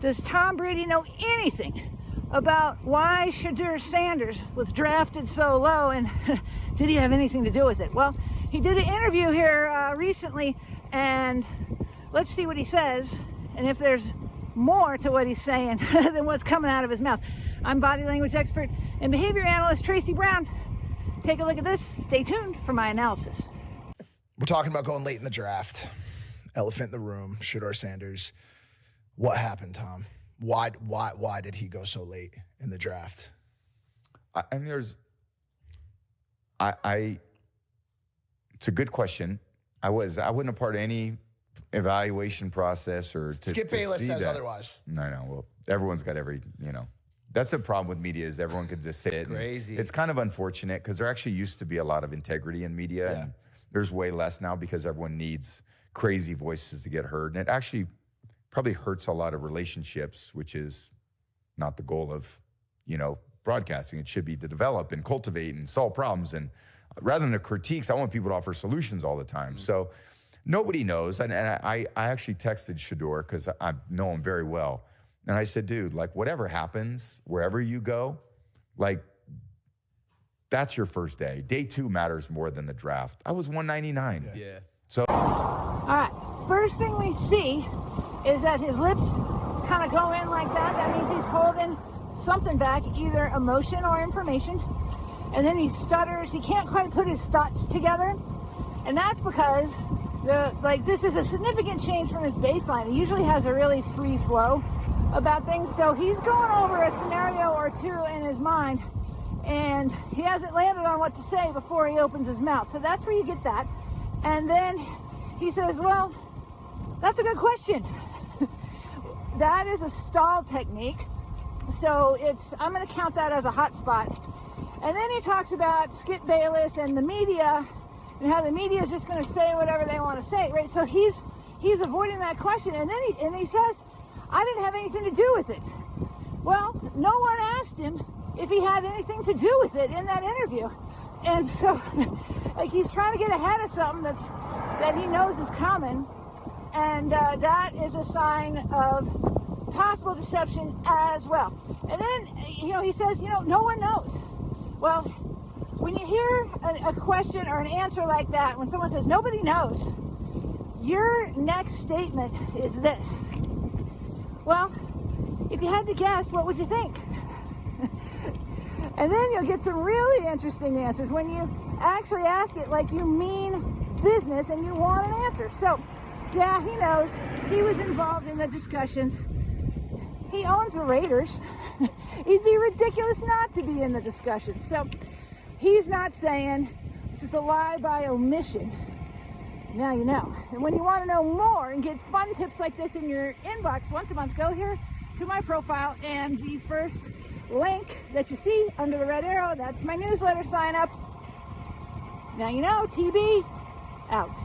Does Tom Brady know anything about why Shedeur Sanders was drafted so low, and did he have anything to do with it? Well, he did an interview here recently, and let's see what he says, and if there's more to what he's saying than what's coming out of his mouth. I'm body language expert and behavior analyst Traci Brown. Take a look at this. Stay tuned for my analysis. We're talking about going late in the draft. Elephant in the room, Shedeur Sanders. What happened, Tom? Why did he go so late in the draft? I mean, it's a good question. I wasn't a part of any evaluation process or to Skip Bayless says that. otherwise. No. Well, everyone's got that's the problem with media is everyone can just say it. Crazy. It's kind of unfortunate because there actually used to be a lot of integrity in media. Yeah. And there's way less now because everyone needs crazy voices to get heard. And it actually probably hurts a lot of relationships, which is not the goal of, broadcasting. It should be to develop and cultivate and solve problems. And rather than the critiques, I want people to offer solutions all the time. Mm-hmm. So nobody knows. And I actually texted Shedeur because I know him very well. And I said, dude, whatever happens, wherever you go, that's your first day. Day 2 matters more than the draft. I was 199. Yeah. So. All right, first thing we see is that his lips kind of go in like that. That means he's holding something back, either emotion or information. And then he stutters. He can't quite put his thoughts together. And that's because this is a significant change from his baseline. He usually has a really free flow about things. So he's going over a scenario or two in his mind, and he hasn't landed on what to say before he opens his mouth. So that's where you get that. And then he says, well, that's a good question. That is a stall technique. So I'm going to count that as a hot spot. And then he talks about Skip Bayless and the media and how the media is just going to say whatever they want to say, right? So he's avoiding that question. And then he says, I didn't have anything to do with it. Well, no one asked him if he had anything to do with it in that interview. And so he's trying to get ahead of something that he knows is coming. And that is a sign of possible deception as well. And then, he says, no one knows. Well, when you hear a question or an answer like that, when someone says, nobody knows, your next statement is this. Well, if you had to guess, what would you think? And then you'll get some really interesting answers when you actually ask it like you mean business and you want an answer. So, yeah, he knows. He was involved in the discussions. He owns the Raiders. It'd be ridiculous not to be in the discussions. So he's not saying, just a lie by omission. Now you know. And when you want to know more and get fun tips like this in your inbox once a month, go here to my profile, and the first link that you see under the red arrow, that's my newsletter sign up. Now you know, TB out.